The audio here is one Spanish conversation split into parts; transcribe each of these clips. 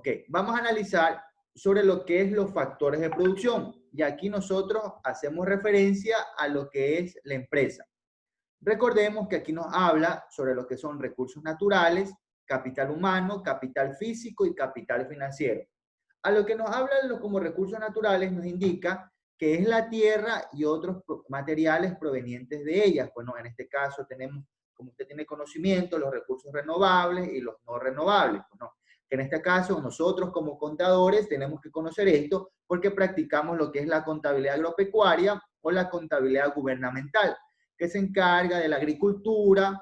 Ok, vamos a analizar sobre lo que es los factores de producción. Y aquí nosotros hacemos referencia a lo que es la empresa. Recordemos que aquí nos habla sobre lo que son recursos naturales, capital humano, capital físico y capital financiero. A lo que nos habla como recursos naturales nos indica que es la tierra y otros materiales provenientes de ellas. Bueno, en este caso tenemos, como usted tiene conocimiento, los recursos renovables y los no renovables. Bueno, que en este caso nosotros como contadores tenemos que conocer esto porque practicamos lo que es la contabilidad agropecuaria o la contabilidad gubernamental, que se encarga de la agricultura,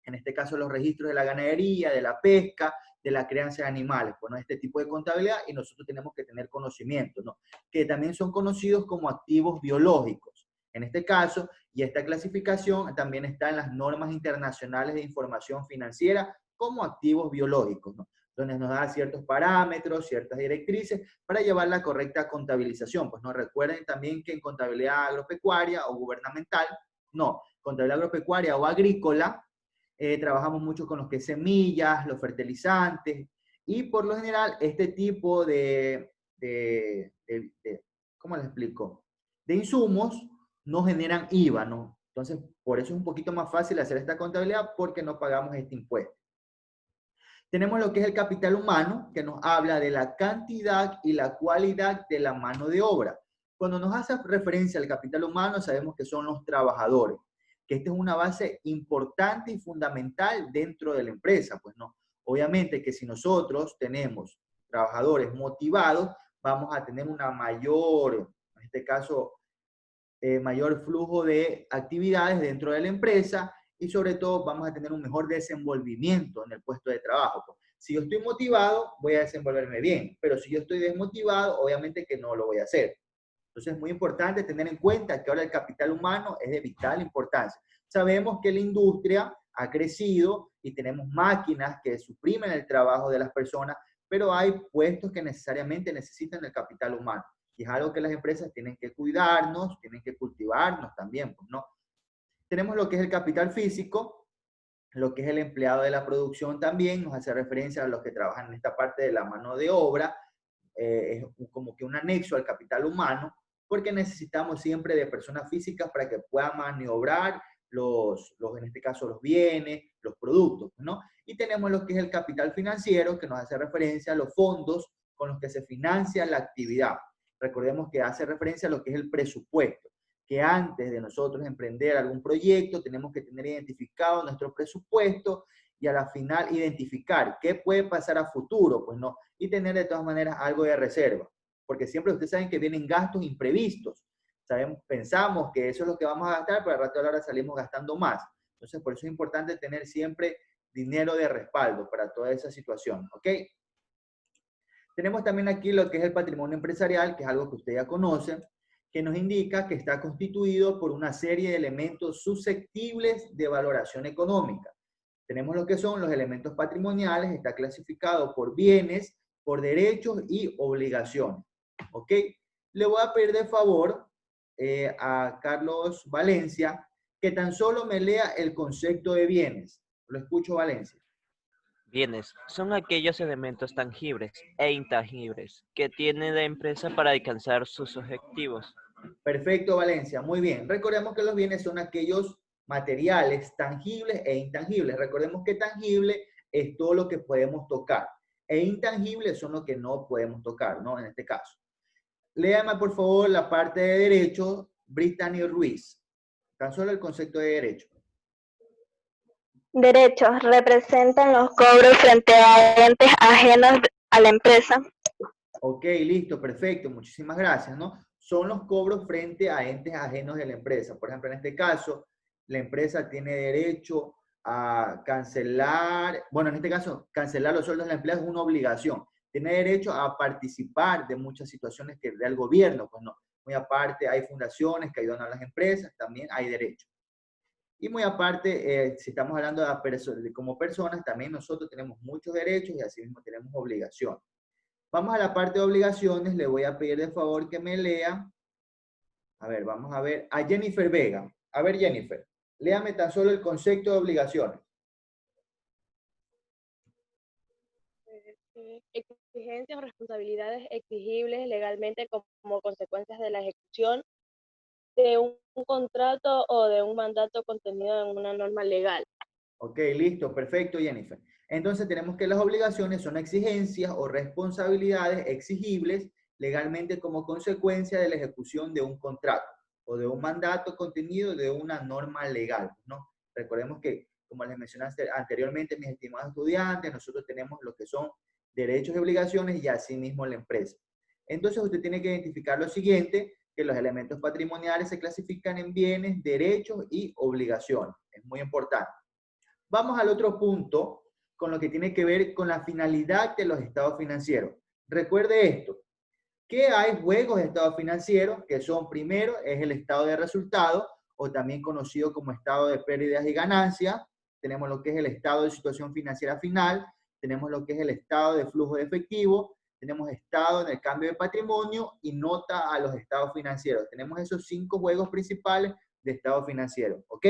en este caso los registros de la ganadería, de la pesca, de la crianza de animales, bueno, este tipo de contabilidad, y nosotros tenemos que tener conocimiento, ¿no? Que también son conocidos como activos biológicos. En este caso, y esta clasificación también está en las normas internacionales de información financiera como activos biológicos, ¿no? Donde nos da ciertos parámetros, ciertas directrices para llevar la correcta contabilización. Pues no recuerden también que en contabilidad agropecuaria o gubernamental, no, contabilidad agropecuaria o agrícola, trabajamos mucho con los que semillas, los fertilizantes, y por lo general este tipo ¿cómo les explico? De insumos no generan IVA, ¿no? Entonces, por eso es un poquito más fácil hacer esta contabilidad porque no pagamos este impuesto. Tenemos lo que es el capital humano, que nos habla de la cantidad y la cualidad de la mano de obra. Cuando nos hace referencia al capital humano, sabemos que son los trabajadores, que esta es una base importante y fundamental dentro de la empresa. Pues no, obviamente que si nosotros tenemos trabajadores motivados, vamos a tener una mayor, en este caso, mayor flujo de actividades dentro de la empresa y sobre todo vamos a tener un mejor desenvolvimiento en el puesto de trabajo. Pues, si yo estoy motivado, voy a desenvolverme bien, pero si yo estoy desmotivado, obviamente que no lo voy a hacer. Entonces es muy importante tener en cuenta que ahora el capital humano es de vital importancia. Sabemos que la industria ha crecido y tenemos máquinas que suprimen el trabajo de las personas, pero hay puestos que necesariamente necesitan el capital humano. Y es algo que las empresas tienen que cuidarnos, tienen que cultivarnos también, pues, ¿no? Tenemos lo que es el capital físico, lo que es el empleado de la producción también, nos hace referencia a los que trabajan en esta parte de la mano de obra, es como que un anexo al capital humano, porque necesitamos siempre de personas físicas para que puedan maniobrar en este caso, los bienes, los productos, ¿no? Y tenemos lo que es el capital financiero, que nos hace referencia a los fondos con los que se financia la actividad. Recordemos que hace referencia a lo que es el presupuesto, que antes de nosotros emprender algún proyecto tenemos que tener identificado nuestro presupuesto y a la final identificar qué puede pasar a futuro, pues no, y tener de todas maneras algo de reserva, porque siempre ustedes saben que vienen gastos imprevistos, pensamos que eso es lo que vamos a gastar, pero al rato de la hora salimos gastando más. Entonces, por eso es importante tener siempre dinero de respaldo para toda esa situación, ¿ok? Tenemos también aquí lo que es el patrimonio empresarial, que es algo que usted ya conoce, que nos indica que está constituido por una serie de elementos susceptibles de valoración económica. Tenemos lo que son los elementos patrimoniales, está clasificado por bienes, por derechos y obligaciones. ¿Ok? Le voy a pedir de favor a Carlos Valencia que tan solo me lea el concepto de bienes. Lo escucho, Valencia. Bienes son aquellos elementos tangibles e intangibles que tiene la empresa para alcanzar sus objetivos. Perfecto, Valencia. Muy bien. Recordemos que los bienes son aquellos materiales tangibles e intangibles. Recordemos que tangible es todo lo que podemos tocar e intangibles son los que no podemos tocar, ¿no? En este caso. Léame, por favor, la parte de derecho, Brittany Ruiz. Tan solo el concepto de derecho. Derechos representan los cobros frente a entes ajenos a la empresa. Ok, listo, perfecto. Muchísimas gracias, ¿no? Son los cobros frente a entes ajenos de la empresa. Por ejemplo, en este caso, la empresa tiene derecho a cancelar, bueno, en este caso, cancelar los sueldos de la empresa es una obligación. Tiene derecho a participar de muchas situaciones que del gobierno, pues no. Muy aparte, hay fundaciones que ayudan a las empresas, también hay derecho. Y muy aparte, si estamos hablando como personas, también nosotros tenemos muchos derechos y asimismo tenemos obligaciones. Vamos a la parte de obligaciones, le voy a pedir de favor que me lea. A ver, vamos a ver a Jennifer Vega. A ver, Jennifer, léame tan solo el concepto de obligaciones. Exige exigencias o responsabilidades exigibles legalmente como consecuencias de la ejecución de un contrato o de un mandato contenido en una norma legal. Ok, listo, perfecto, Jennifer. Entonces tenemos que las obligaciones son exigencias o responsabilidades exigibles legalmente como consecuencia de la ejecución de un contrato o de un mandato contenido de una norma legal, ¿no? Recordemos que, como les mencionaste anteriormente, mis estimados estudiantes, nosotros tenemos lo que son derechos y obligaciones y asimismo la empresa. Entonces usted tiene que identificar lo siguiente, que los elementos patrimoniales se clasifican en bienes, derechos y obligaciones. Es muy importante. Vamos al otro punto, con lo que tiene que ver con la finalidad de los estados financieros. Recuerde esto, que hay juegos de estados financieros, que son primero, es el estado de resultados, o también conocido como estado de pérdidas y ganancias. Tenemos lo que es el estado de situación financiera final, tenemos lo que es el estado de flujo de efectivo, tenemos estado en el cambio de patrimonio y nota a los estados financieros. Tenemos esos 5 juegos principales de estado financiero, ¿ok?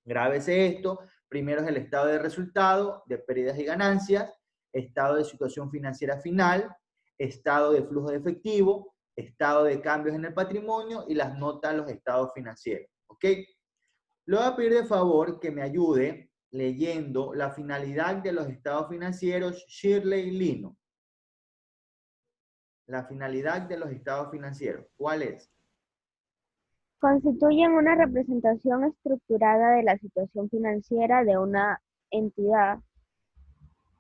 Grábese esto. Primero es el estado de resultado, de pérdidas y ganancias, estado de situación financiera final, estado de flujo de efectivo, estado de cambios en el patrimonio y las notas a los estados financieros. ¿Ok? Le voy a pedir de favor que me ayude leyendo la finalidad de los estados financieros Shirley Lino. La finalidad de los estados financieros, ¿cuál es? Constituyen una representación estructurada de la situación financiera de una entidad.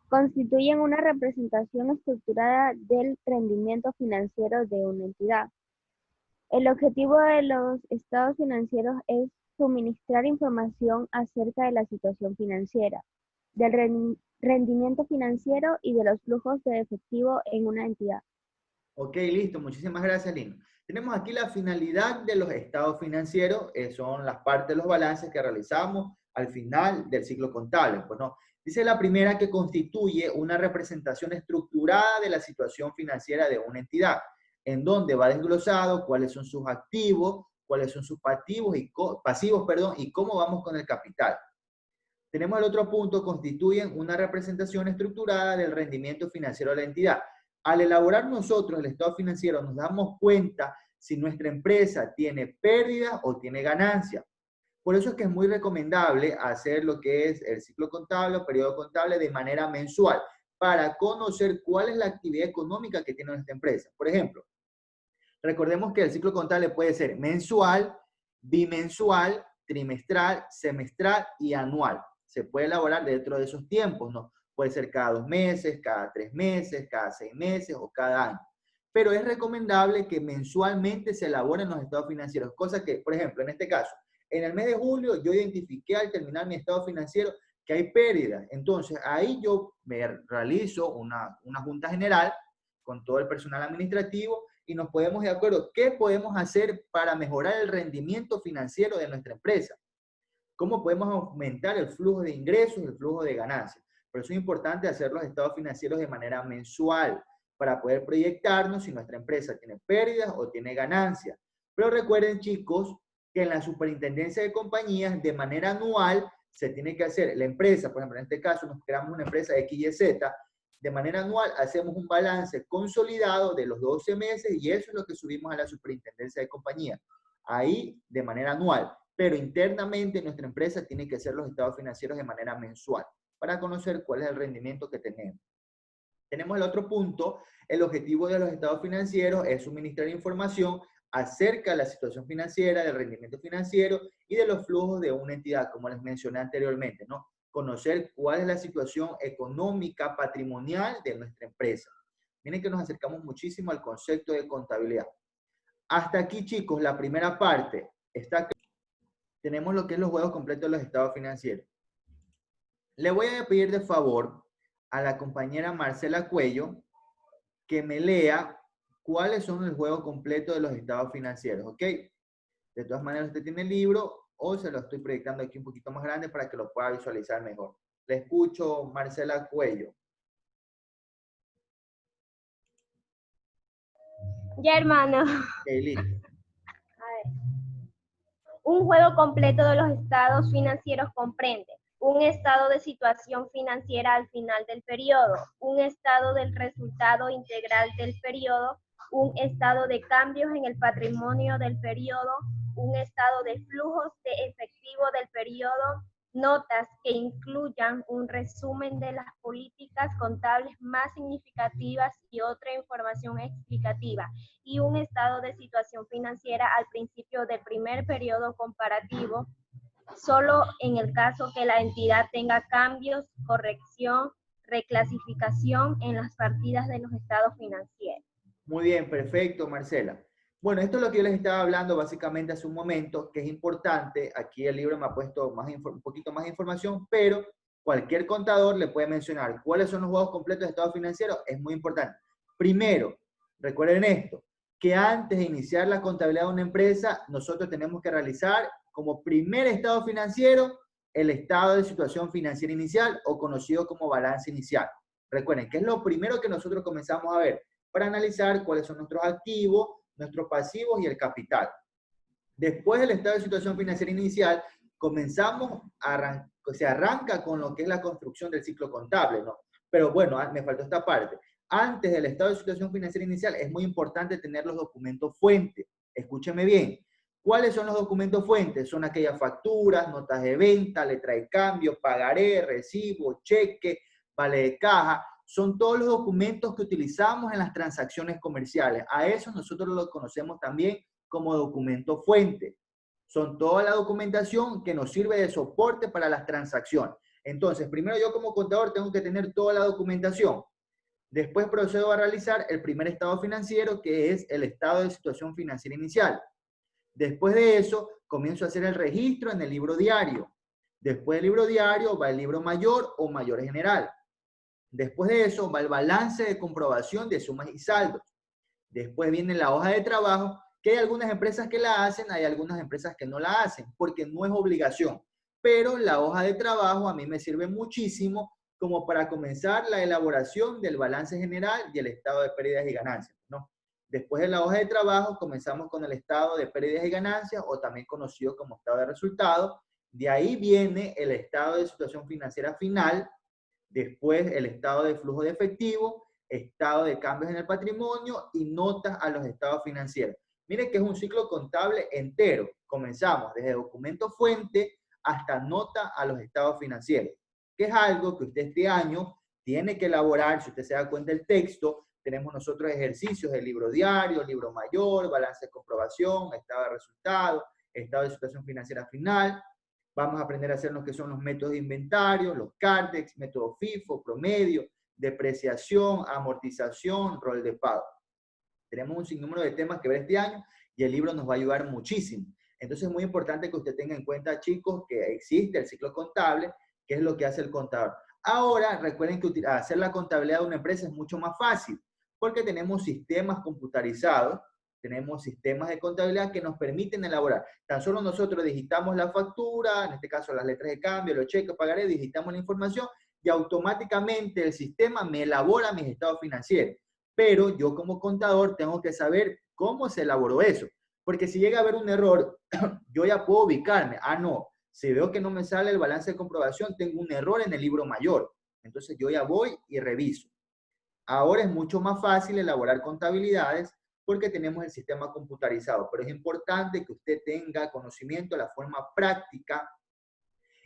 Constituyen una representación estructurada del rendimiento financiero de una entidad. El objetivo de los estados financieros es suministrar información acerca de la situación financiera, del rendimiento financiero y de los flujos de efectivo en una entidad. Ok, listo. Muchísimas gracias, Lino. Tenemos aquí la finalidad de los estados financieros, son las partes de los balances que realizamos al final del ciclo contable. Pues no, dice la primera que constituye una representación estructurada de la situación financiera de una entidad, en donde va desglosado cuáles son sus activos, cuáles son sus pasivos, y cómo vamos con el capital. Tenemos el otro punto, constituyen una representación estructurada del rendimiento financiero de la entidad. Al elaborar nosotros el estado financiero nos damos cuenta si nuestra empresa tiene pérdidas o tiene ganancias. Por eso es que es muy recomendable hacer lo que es el ciclo contable o periodo contable de manera mensual para conocer cuál es la actividad económica que tiene nuestra empresa. Por ejemplo, recordemos que el ciclo contable puede ser mensual, bimensual, trimestral, semestral y anual. Se puede elaborar dentro de esos tiempos, ¿no? Puede ser cada 2 meses, cada 3 meses, cada 6 meses o cada año. Pero es recomendable que mensualmente se elaboren los estados financieros, cosa que, por ejemplo, en este caso, en el mes de julio yo identifiqué al terminar mi estado financiero que hay pérdidas. Entonces, ahí yo me realizo una junta general con todo el personal administrativo y nos ponemos de acuerdo qué podemos hacer para mejorar el rendimiento financiero de nuestra empresa. ¿Cómo podemos aumentar el flujo de ingresos, el flujo de ganancias? Por eso es importante hacer los estados financieros de manera mensual para poder proyectarnos si nuestra empresa tiene pérdidas o tiene ganancias. Pero recuerden, chicos, que en la superintendencia de compañías, de manera anual, se tiene que hacer, la empresa, por ejemplo, en este caso nos creamos una empresa XYZ, de manera anual hacemos un balance consolidado de los 12 meses y eso es lo que subimos a la superintendencia de compañías. Ahí, de manera anual. Pero internamente nuestra empresa tiene que hacer los estados financieros de manera mensual para conocer cuál es el rendimiento que tenemos. Tenemos el otro punto, el objetivo de los estados financieros es suministrar información acerca de la situación financiera, del rendimiento financiero y de los flujos de una entidad, como les mencioné anteriormente, ¿no? Conocer cuál es la situación económica, patrimonial de nuestra empresa. Miren que nos acercamos muchísimo al concepto de contabilidad. Hasta aquí, chicos, la primera parte está. Tenemos lo que es los juegos completos de los estados financieros. Le voy a pedir de favor a la compañera Marcela Cuello que me lea cuáles son el juego completo de los estados financieros, ¿ok? De todas maneras, usted tiene el libro o se lo estoy proyectando aquí un poquito más grande para que lo pueda visualizar mejor. Le escucho, Marcela Cuello. Ya, hermano. Ok, listo. Un juego completo de los estados financieros comprende un estado de situación financiera al final del periodo, un estado del resultado integral del periodo, un estado de cambios en el patrimonio del periodo, un estado de flujos de efectivo del periodo, notas que incluyan un resumen de las políticas contables más significativas y otra información explicativa, y un estado de situación financiera al principio del primer periodo comparativo, solo en el caso que la entidad tenga cambios, corrección, reclasificación en las partidas de los estados financieros. Muy bien, perfecto, Marcela. Bueno, esto es lo que yo les estaba hablando básicamente hace un momento, que es importante. Aquí el libro me ha puesto un poquito más de información, pero cualquier contador le puede mencionar cuáles son los juegos completos de estado financiero. Es muy importante. Primero, recuerden esto, que antes de iniciar la contabilidad de una empresa, nosotros tenemos que realizar como primer estado financiero el estado de situación financiera inicial, o conocido como balance inicial. Recuerden que es lo primero que nosotros comenzamos a ver para analizar cuáles son nuestros activos, nuestros pasivos y el capital. Después del estado de situación financiera inicial, se arranca con lo que es la construcción del ciclo contable, ¿no? Pero bueno, me faltó esta parte. Antes del estado de situación financiera inicial es muy importante tener los documentos fuentes. Escúcheme bien. ¿Cuáles son los documentos fuentes? Son aquellas facturas, notas de venta, letra de cambio, pagaré, recibo, cheque, vale de caja. Son todos los documentos que utilizamos en las transacciones comerciales. A eso nosotros lo conocemos también como documento fuente. Son toda la documentación que nos sirve de soporte para las transacciones. Entonces, primero yo como contador tengo que tener toda la documentación. Después procedo a realizar el primer estado financiero, que es el estado de situación financiera inicial. Después de eso, comienzo a hacer el registro en el libro diario. Después del libro diario va el libro mayor o mayor general. Después de eso va el balance de comprobación de sumas y saldos. Después viene la hoja de trabajo, que hay algunas empresas que la hacen, hay algunas empresas que no la hacen, porque no es obligación. Pero la hoja de trabajo a mí me sirve muchísimo como para comenzar la elaboración del balance general y el estado de pérdidas y ganancias, ¿no? Después de la hoja de trabajo comenzamos con el estado de pérdidas y ganancias, o también conocido como estado de resultados. De ahí viene el estado de situación financiera final. Después el estado de flujo de efectivo, estado de cambios en el patrimonio y notas a los estados financieros. Mire que es un ciclo contable entero. Comenzamos desde documento fuente hasta nota a los estados financieros, que es algo que usted este año tiene que elaborar. Si usted se da cuenta del texto, tenemos nosotros ejercicios de libro diario, libro mayor, balance de comprobación, estado de resultados, estado de situación financiera final. Vamos a aprender a hacer lo que son los métodos de inventario, los CARDEX, método FIFO, promedio, depreciación, amortización, rol de pago. Tenemos un sinnúmero de temas que ver este año y el libro nos va a ayudar muchísimo. Entonces es muy importante que usted tenga en cuenta, chicos, que existe el ciclo contable, que es lo que hace el contador. Ahora, recuerden que hacer la contabilidad de una empresa es mucho más fácil, porque tenemos sistemas computarizados, tenemos sistemas de contabilidad que nos permiten elaborar. Tan solo nosotros digitamos la factura, en este caso las letras de cambio, los cheques, pagaré, digitamos la información y automáticamente el sistema me elabora mis estados financieros. Pero yo como contador tengo que saber cómo se elaboró eso. Porque si llega a haber un error, yo ya puedo ubicarme. Ah, no, si veo que no me sale el balance de comprobación, tengo un error en el libro mayor. Entonces yo ya voy y reviso. Ahora es mucho más fácil elaborar contabilidades porque tenemos el sistema computarizado, pero es importante que usted tenga conocimiento de la forma práctica,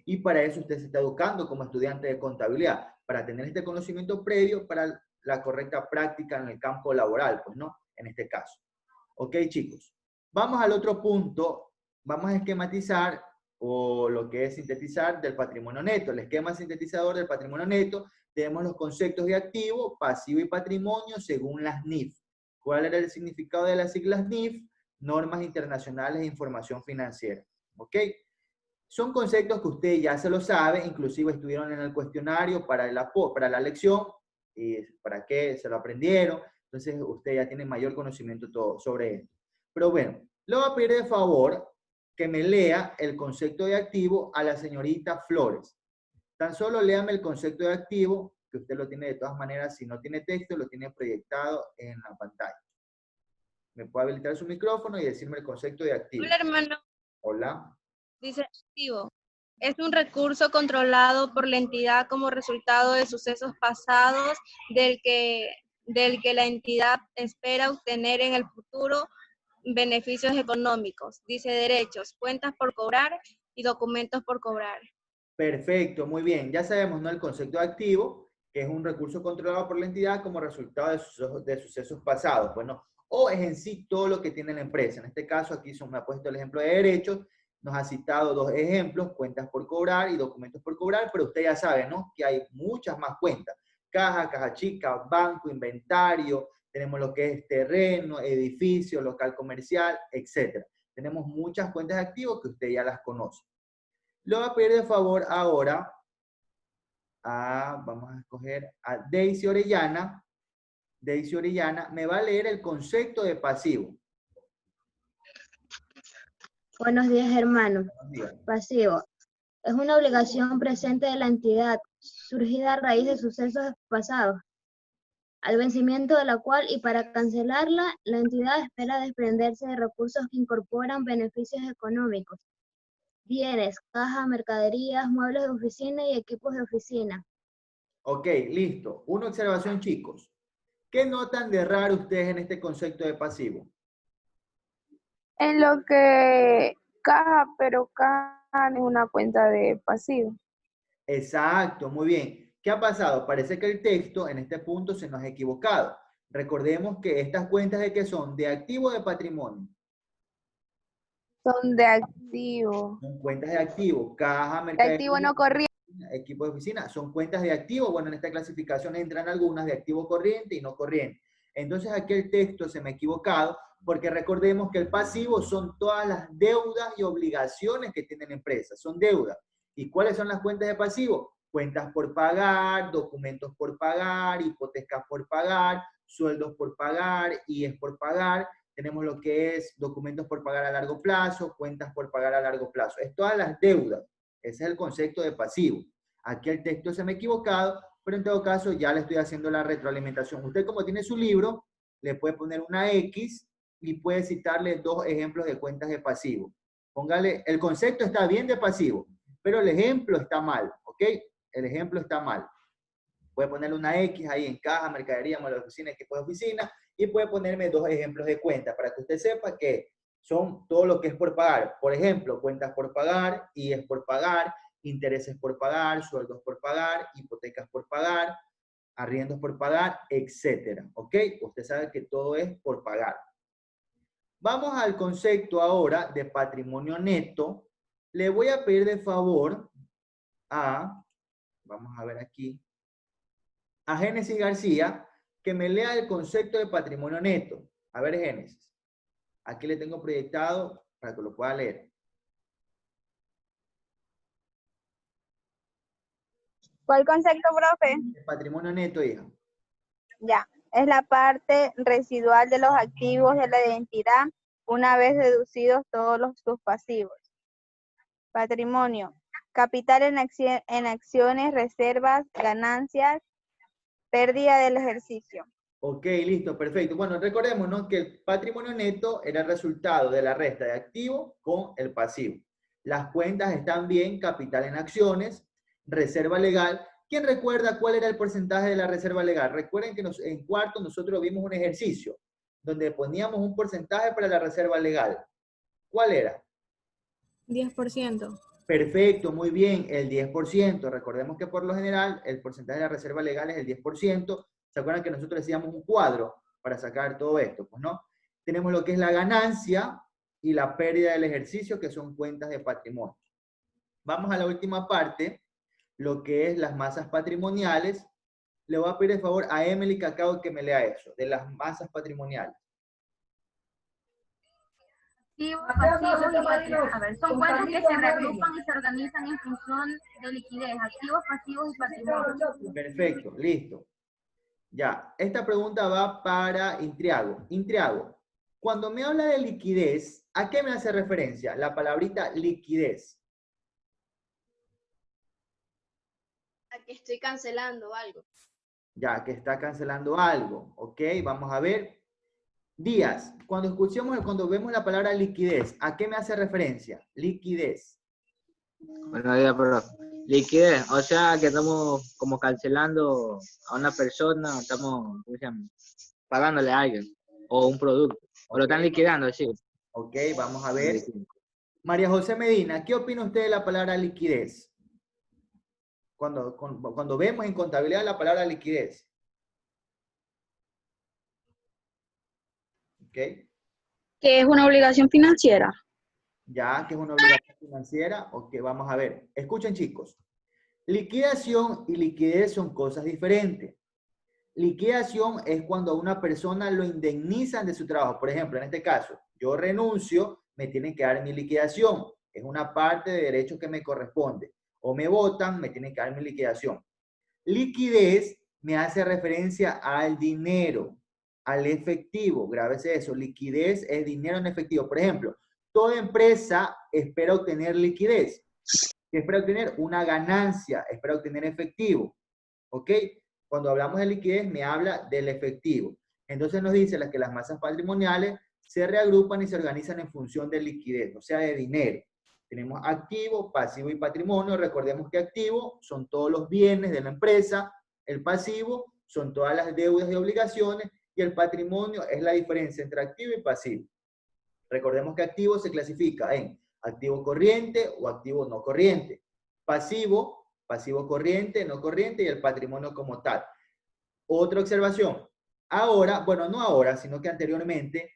y para eso usted se está educando como estudiante de contabilidad, para tener este conocimiento previo para la correcta práctica en el campo laboral, pues no, en este caso. Ok, chicos. Vamos al otro punto. Vamos a esquematizar, o lo que es sintetizar, del patrimonio neto. El esquema sintetizador del patrimonio neto, tenemos los conceptos de activo, pasivo y patrimonio según las NIF. ¿Cuál era el significado de las siglas NIF? Normas Internacionales de Información Financiera. ¿Ok? Son conceptos que usted ya se lo sabe, inclusive estuvieron en el cuestionario para la lección, y para qué se lo aprendieron. Entonces usted ya tiene mayor conocimiento todo sobre esto. Pero bueno, le voy a pedir de favor que me lea el concepto de activo a la señorita Flores. Tan solo léame el concepto de activo, que usted lo tiene de todas maneras, si no tiene texto, lo tiene proyectado en la pantalla. Me puede habilitar su micrófono y decirme el concepto de activo. Hola, hermano. Hola. Dice activo. Es un recurso controlado por la entidad como resultado de sucesos pasados del que la entidad espera obtener en el futuro beneficios económicos. Dice derechos, cuentas por cobrar y documentos por cobrar. Perfecto, muy bien. Ya sabemos, ¿no? El concepto de activo, que es un recurso controlado por la entidad como resultado de sucesos pasados. Bueno, o es en sí todo lo que tiene la empresa. En este caso, aquí me ha puesto el ejemplo de derechos. Nos ha citado dos ejemplos, cuentas por cobrar y documentos por cobrar, pero usted ya sabe, ¿no? Que hay muchas más cuentas. Caja, caja chica, banco, inventario, tenemos lo que es terreno, edificio, local comercial, etc. Tenemos muchas cuentas de activos que usted ya las conoce. Le voy a pedir de favor ahora vamos a escoger a Daisy Orellana. Daisy Orellana me va a leer el concepto de pasivo. Buenos días, hermano. Buenos días. Pasivo. Es una obligación presente de la entidad, surgida a raíz de sucesos pasados, al vencimiento de la cual y para cancelarla, la entidad espera desprenderse de recursos que incorporan beneficios económicos, bienes, caja, mercaderías, muebles de oficina y equipos de oficina. Ok, listo. Una observación, chicos. ¿Qué notan de raro ustedes en este concepto de pasivo? En lo que caja, pero caja no es una cuenta de pasivo. Exacto, muy bien. ¿Qué ha pasado? Parece que el texto en este punto se nos ha equivocado. Recordemos que estas cuentas ¿de qué son? ¿De activo o de patrimonio? Son de activo. Son cuentas de activo. Caja, De mercadería, activo no corriente. equipo de oficina. Son cuentas de activo. Bueno, en esta clasificación entran algunas de activo corriente y no corriente. Entonces aquí el texto se me ha equivocado porque recordemos que el pasivo son todas las deudas y obligaciones que tiene la empresa. Son deudas. ¿Y cuáles son las cuentas de pasivo? Cuentas por pagar, documentos por pagar, hipotecas por pagar, sueldos por pagar, IES por pagar. Tenemos lo que es documentos por pagar a largo plazo, cuentas por pagar a largo plazo. Es todas las deudas. Ese es el concepto de pasivo. Aquí el texto se me ha equivocado, pero en todo caso ya le estoy haciendo la retroalimentación. Usted, como tiene su libro, le puede poner una X y puede citarle dos ejemplos de cuentas de pasivo. Póngale, el concepto está bien de pasivo, pero el ejemplo está mal, ¿ok? El ejemplo está mal. Puede ponerle una X ahí en caja, mercadería, modelo de oficina, equipo de oficina, y puede ponerme dos ejemplos de cuentas para que usted sepa que son todo lo que es por pagar. Por ejemplo, cuentas por pagar, IES por pagar, intereses por pagar, sueldos por pagar, hipotecas por pagar, arriendos por pagar, etcétera. ¿Ok? Usted sabe que todo es por pagar. Vamos al concepto ahora de patrimonio neto. Le voy a pedir de favor vamos a ver aquí, a Génesis García, que me lea el concepto de patrimonio neto. A ver, Génesis. Aquí le tengo proyectado para que lo pueda leer. ¿Cuál concepto, profe? El patrimonio neto, hija. Ya, es la parte residual de los activos de la identidad una vez deducidos todos sus pasivos. Patrimonio, capital en acciones, reservas, ganancias, pérdida del ejercicio. Ok, listo, perfecto. Bueno, recordemos, ¿no?, que el patrimonio neto era el resultado de la resta de activo con el pasivo. Las cuentas están bien, capital en acciones, reserva legal. ¿Quién recuerda cuál era el porcentaje de la reserva legal? Recuerden que en cuarto nosotros vimos un ejercicio donde poníamos un porcentaje para la reserva legal. ¿Cuál era? 10%. Perfecto, muy bien, el 10%. Recordemos que por lo general el porcentaje de la reserva legal es el 10%. ¿Se acuerdan que nosotros decíamos un cuadro para sacar todo esto? Pues no. Tenemos lo que es la ganancia y la pérdida del ejercicio, que son cuentas de patrimonio. Vamos a la última parte, lo que es las masas patrimoniales. Le voy a pedir de favor a Emily Cacao que me lea eso, de las masas patrimoniales. Son cuentas que se reagrupan y se organizan en función de liquidez, activos, pasivos y patrimonio. Perfecto, listo. Ya, esta pregunta va para Intriago. Intriago, cuando me habla de liquidez, ¿a qué me hace referencia? La palabrita liquidez. A que estoy cancelando algo. Ya, que está cancelando algo. Ok, vamos a ver. Díaz, cuando vemos la palabra liquidez, ¿a qué me hace referencia? Liquidez. Buenos días, profe. Liquidez, o sea que estamos como cancelando a una persona, estamos, ¿cómo se llama? Pagándole a alguien, o un producto, o lo están liquidando, sí. Ok, vamos a ver. María José Medina, ¿qué opina usted de la palabra liquidez? Cuando vemos en contabilidad la palabra liquidez. Ok. Que es una obligación financiera. Ya que es una obligación financiera, ok, vamos a ver. Escuchen, chicos. Liquidación y liquidez son cosas diferentes. Liquidación es cuando a una persona lo indemnizan de su trabajo. Por ejemplo, en este caso, yo renuncio, me tienen que dar mi liquidación. Es una parte de derecho que me corresponde. O me votan, me tienen que dar mi liquidación. Liquidez me hace referencia al dinero, al efectivo. Grábese eso. Liquidez es dinero en efectivo. Por ejemplo, toda empresa espera obtener liquidez. Espera obtener una ganancia, espera obtener efectivo. ¿Ok? Cuando hablamos de liquidez, me habla del efectivo. Entonces nos dice que las masas patrimoniales se reagrupan y se organizan en función de liquidez, o sea, de dinero. Tenemos activo, pasivo y patrimonio. Recordemos que activo son todos los bienes de la empresa, el pasivo son todas las deudas y obligaciones, y el patrimonio es la diferencia entre activo y pasivo. Recordemos que activo se clasifica en activo corriente o activo no corriente. Pasivo, pasivo corriente, no corriente y el patrimonio como tal. Otra observación. Ahora, bueno, no ahora, sino que anteriormente,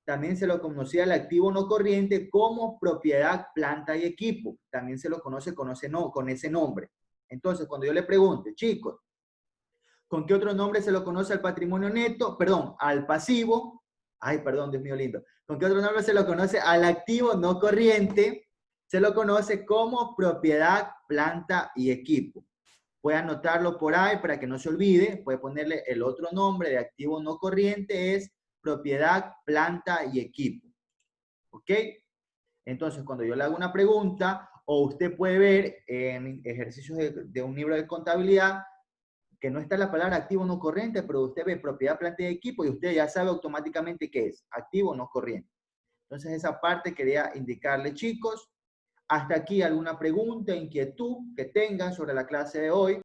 también se lo conocía el activo no corriente como propiedad, planta y equipo. También se lo conoce con ese nombre. Entonces, cuando yo le pregunte, chicos, ¿con qué otro nombre se lo conoce al patrimonio neto? Perdón, al pasivo. Ay, perdón, Dios mío lindo. ¿Con qué otro nombre se lo conoce al activo no corriente? Se lo conoce como propiedad, planta y equipo. Puede anotarlo por ahí para que no se olvide. Puede ponerle el otro nombre de activo no corriente, es propiedad, planta y equipo. ¿Ok? Entonces, cuando yo le hago una pregunta, o usted puede ver en ejercicios de un libro de contabilidad, que no está la palabra activo no corriente, pero usted ve propiedad, planta y equipo y usted ya sabe automáticamente qué es, activo no corriente. Entonces, esa parte quería indicarle, chicos. Hasta aquí alguna pregunta, inquietud que tengan sobre la clase de hoy.